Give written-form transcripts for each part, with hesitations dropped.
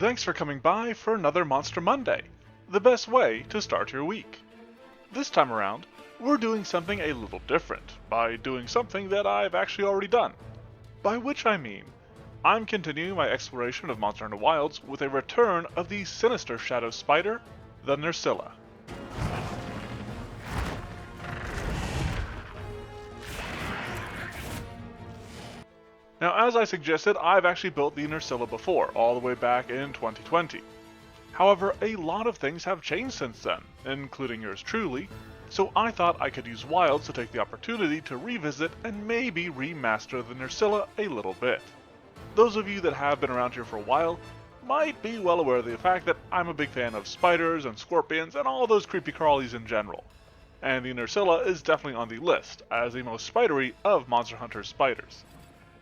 Thanks for coming by for another Monster Monday, the best way to start your week. This time around, we're doing something a little different, by doing something that I've actually already done. By which I mean, I'm continuing my exploration of Monster Hunter Wilds with a return of the sinister shadow spider, the Nerscylla. Now, as I suggested, I've actually built the Nerscylla before, all the way back in 2020. However, a lot of things have changed since then, including yours truly, so I thought I could use Wilds to take the opportunity to revisit and maybe remaster the Nerscylla a little bit. Those of you that have been around here for a while might be well aware of the fact that I'm a big fan of spiders and scorpions and all those creepy crawlies in general, and the Nerscylla is definitely on the list as the most spidery of Monster Hunter spiders.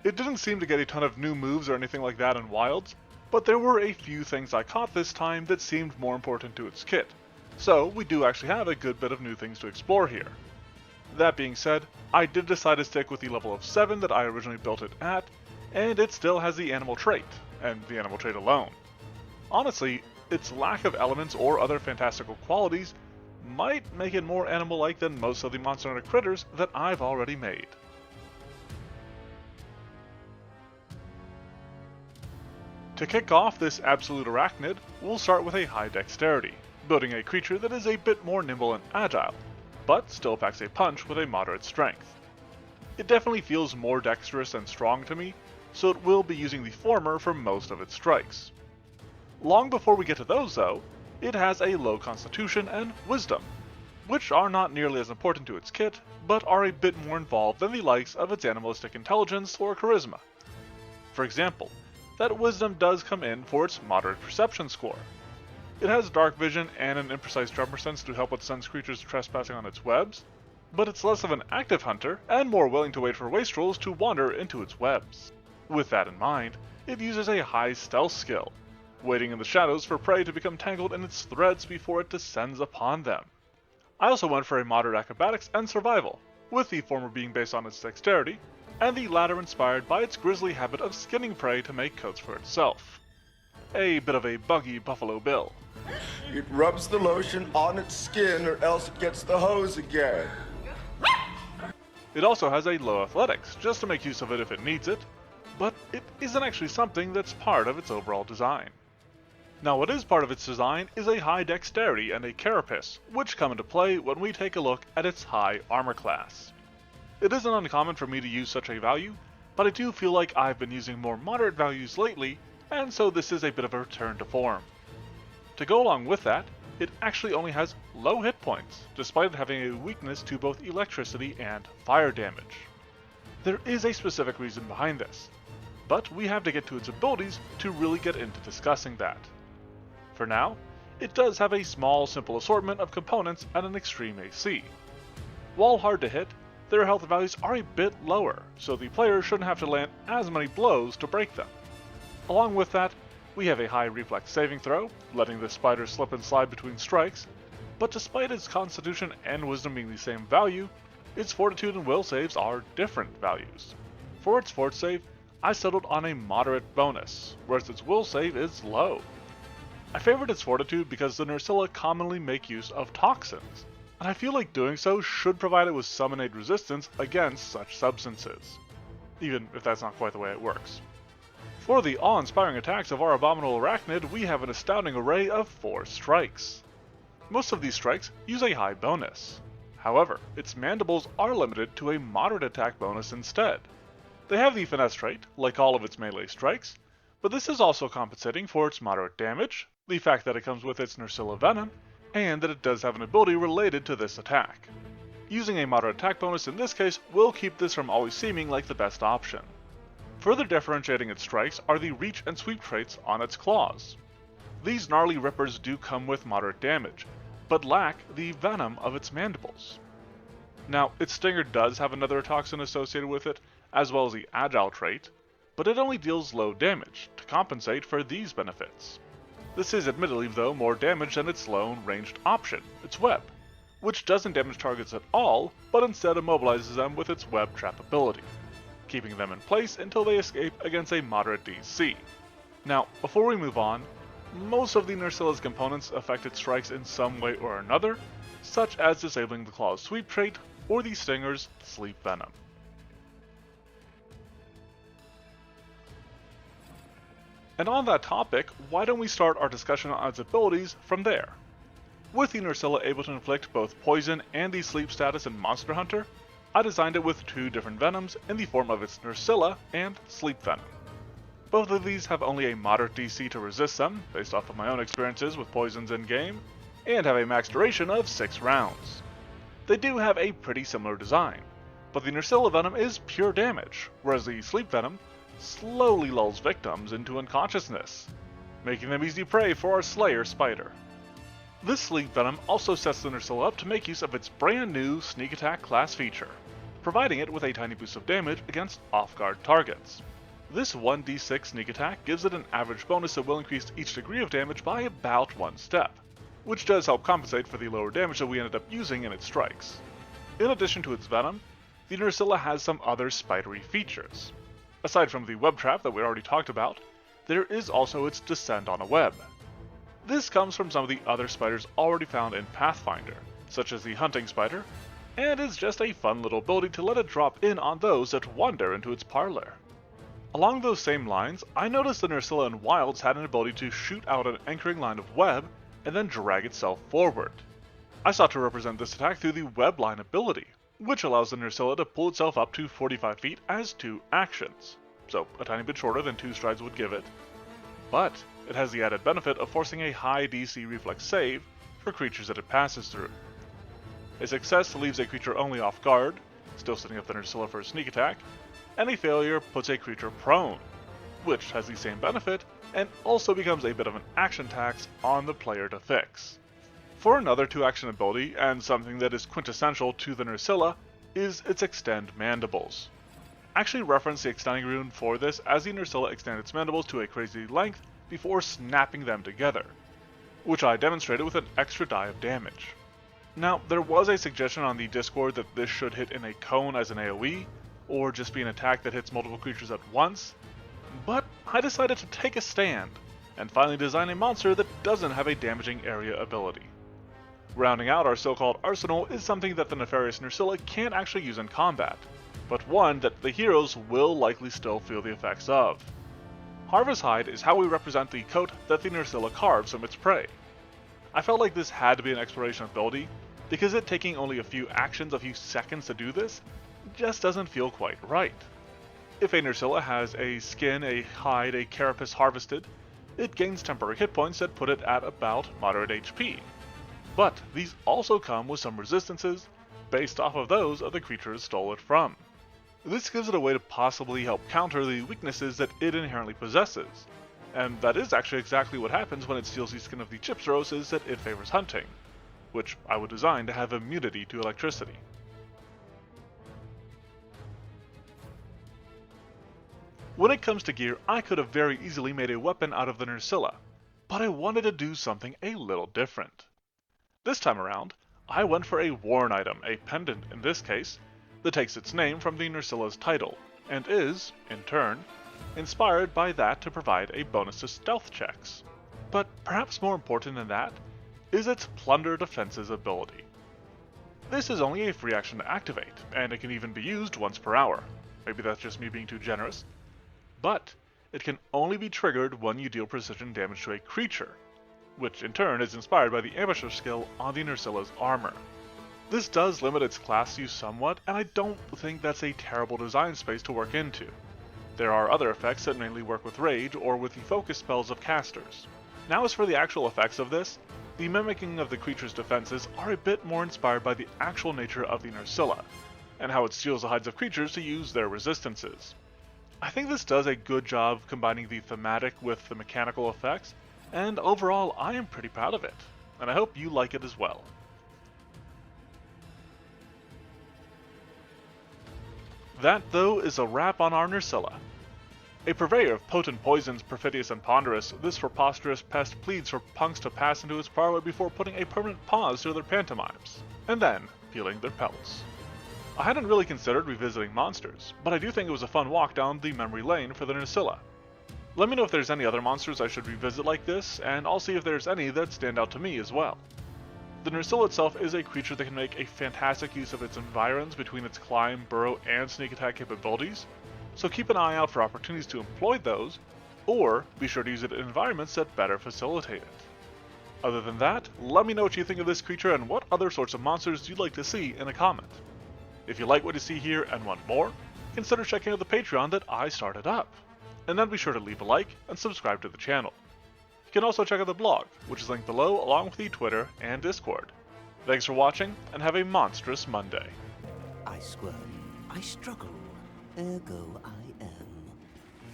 It didn't seem to get a ton of new moves or anything like that in Wilds, but there were a few things I caught this time that seemed more important to its kit, so we do actually have a good bit of new things to explore here. That being said, I did decide to stick with the level of 7 that I originally built it at, and it still has the animal trait, and the animal trait alone. Honestly, its lack of elements or other fantastical qualities might make it more animal-like than most of the Monster Hunter critters that I've already made. To kick off this absolute arachnid, we'll start with a high dexterity, building a creature that is a bit more nimble and agile, but still packs a punch with a moderate strength. It definitely feels more dexterous and strong to me, so it will be using the former for most of its strikes. Long before we get to those though, it has a low constitution and wisdom, which are not nearly as important to its kit, but are a bit more involved than the likes of its animalistic intelligence or charisma. For example, that wisdom does come in for its moderate perception score. It has dark vision and an imprecise tremor sense to help it sense creatures trespassing on its webs, but it's less of an active hunter and more willing to wait for wastrels to wander into its webs. With that in mind, it uses a high stealth skill, waiting in the shadows for prey to become tangled in its threads before it descends upon them. I also went for a moderate acrobatics and survival, with the former being based on its dexterity, and the latter inspired by its grisly habit of skinning prey to make coats for itself. A bit of a buggy Buffalo Bill. It rubs the lotion on its skin or else it gets the hose again. It also has a low athletics, just to make use of it if it needs it, but it isn't actually something that's part of its overall design. Now what is part of its design is a high dexterity and a carapace, which come into play when we take a look at its high armor class. It isn't uncommon for me to use such a value, but I do feel like I've been using more moderate values lately, and so this is a bit of a return to form. To go along with that, it actually only has low hit points, despite it having a weakness to both electricity and fire damage. There is a specific reason behind this, but we have to get to its abilities to really get into discussing that. For now, it does have a small, simple assortment of components at an extreme AC. While hard to hit, their health values are a bit lower, so the player shouldn't have to land as many blows to break them. Along with that, we have a high reflex saving throw, letting the spider slip and slide between strikes, but despite its constitution and wisdom being the same value, its fortitude and will saves are different values. For its fort save, I settled on a moderate bonus, whereas its will save is low. I favored its fortitude because the Nerscylla commonly make use of toxins, and I feel like doing so should provide it with some innate resistance against such substances, even if that's not quite the way it works. For the awe-inspiring attacks of our abominable arachnid, we have an astounding array of 4 strikes. Most of these strikes use a high bonus. However, its mandibles are limited to a moderate attack bonus instead. They have the finesse trait, like all of its melee strikes, but this is also compensating for its moderate damage, the fact that it comes with its Nerscylla venom, and that it does have an ability related to this attack. Using a moderate attack bonus in this case will keep this from always seeming like the best option. Further differentiating its strikes are the reach and sweep traits on its claws. These gnarly rippers do come with moderate damage, but lack the venom of its mandibles. Now, its stinger does have another toxin associated with it, as well as the agile trait, but it only deals low damage to compensate for these benefits. This is admittedly though more damage than its lone ranged option, its web, which doesn't damage targets at all, but instead immobilizes them with its web trap ability, keeping them in place until they escape against a moderate DC. Now, before we move on, Most of the Nerscylla's components affect its strikes in some way or another, such as disabling the Claw's sweep trait or the Stinger's sleep venom. And on that topic, why don't we start our discussion on its abilities from there? With the Nerscylla able to inflict both poison and the sleep status in Monster Hunter, I designed it with two different venoms in the form of its Nerscylla and Sleep Venom. Both of these have only a moderate DC to resist them, based off of my own experiences with poisons in game, and have a max duration of 6 rounds. They do have a pretty similar design, but the Nerscylla venom is pure damage, whereas the Sleep Venom slowly lulls victims into unconsciousness, making them easy prey for our Slayer Spider. This Sleep Venom also sets the Nerscylla up to make use of its brand new Sneak Attack class feature, providing it with a tiny boost of damage against off-guard targets. This 1d6 Sneak Attack gives it an average bonus that will increase each degree of damage by about 1 step, which does help compensate for the lower damage that we ended up using in its strikes. In addition to its venom, the Nerscylla has some other spidery features. Aside from the web trap that we already talked about, there is also its descent on a web. This comes from some of the other spiders already found in Pathfinder, such as the hunting spider, and is just a fun little ability to let it drop in on those that wander into its parlor. Along those same lines, I noticed the Nerscylla in Wilds had an ability to shoot out an anchoring line of web and then drag itself forward. I sought to represent this attack through the web line ability, which allows the Nerscylla to pull itself up to 45 feet as 2 actions, so a tiny bit shorter than 2 strides would give it, but it has the added benefit of forcing a high DC reflex save for creatures that it passes through. A success leaves a creature only off guard, still setting up the Nerscylla for a sneak attack, and a failure puts a creature prone, which has the same benefit and also becomes a bit of an action tax on the player to fix. For another 2-action ability, and something that is quintessential to the Nerscylla, is its Extend Mandibles. I actually referenced the extending rune for this as the Nerscylla extended its mandibles to a crazy length before snapping them together, which I demonstrated with an extra die of damage. Now, there was a suggestion on the Discord that this should hit in a cone as an AoE, or just be an attack that hits multiple creatures at once, but I decided to take a stand, and finally design a monster that doesn't have a damaging area ability. Rounding out our so-called arsenal is something that the nefarious Nerscylla can't actually use in combat, but one that the heroes will likely still feel the effects of. Harvest Hide is how we represent the coat that the Nerscylla carves from its prey. I felt like this had to be an exploration ability, because it taking only a few actions, a few seconds to do this, just doesn't feel quite right. If a Nerscylla has a skin, a hide, a carapace harvested, it gains temporary hit points that put it at about moderate HP. But these also come with some resistances, based off of those of the creatures stole it from. This gives it a way to possibly help counter the weaknesses that it inherently possesses, and that is actually exactly what happens when it steals the skin of the Chipsteroses that it favors hunting, which I would design to have immunity to electricity. When it comes to gear, I could have very easily made a weapon out of the Nerscylla, but I wanted to do something a little different. This time around, I went for a worn item, a pendant in this case, that takes its name from the Nerscylla's title, and is, in turn, inspired by that to provide a bonus to stealth checks. But perhaps more important than that, is its Plunder Defenses ability. This is only a free action to activate, and it can even be used once per hour. Maybe that's just me being too generous. But it can only be triggered when you deal precision damage to a creature, which in turn is inspired by the Ambusher skill on the Nerscylla's armor. This does limit its class use somewhat, and I don't think that's a terrible design space to work into. There are other effects that mainly work with rage or with the focus spells of casters. Now as for the actual effects of this, the mimicking of the creature's defenses are a bit more inspired by the actual nature of the Nerscylla, and how it steals the hides of creatures to use their resistances. I think this does a good job combining the thematic with the mechanical effects, and overall I am pretty proud of it, and I hope you like it as well. That, though, is a wrap on our Nerscylla. A purveyor of potent poisons, perfidious and ponderous, this preposterous pest pleads for punks to pass into his parlor before putting a permanent pause to their pantomimes, and then peeling their pelts. I hadn't really considered revisiting monsters, but I do think it was a fun walk down the memory lane for the Nerscylla. Let me know if there's any other monsters I should revisit like this, and I'll see if there's any that stand out to me as well. The Nerscylla itself is a creature that can make a fantastic use of its environs between its climb, burrow, and sneak attack capabilities, so keep an eye out for opportunities to employ those, or be sure to use it in environments that better facilitate it. Other than that, let me know what you think of this creature and what other sorts of monsters you'd like to see in a comment. If you like what you see here and want more, consider checking out the Patreon that I started up, and then be sure to leave a like and subscribe to the channel. You can also check out the blog, which is linked below along with the Twitter and Discord. Thanks for watching, and have a monstrous Monday. I squirm, I struggle, ergo I am.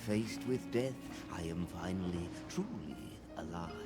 Faced with death, I am finally, truly alive.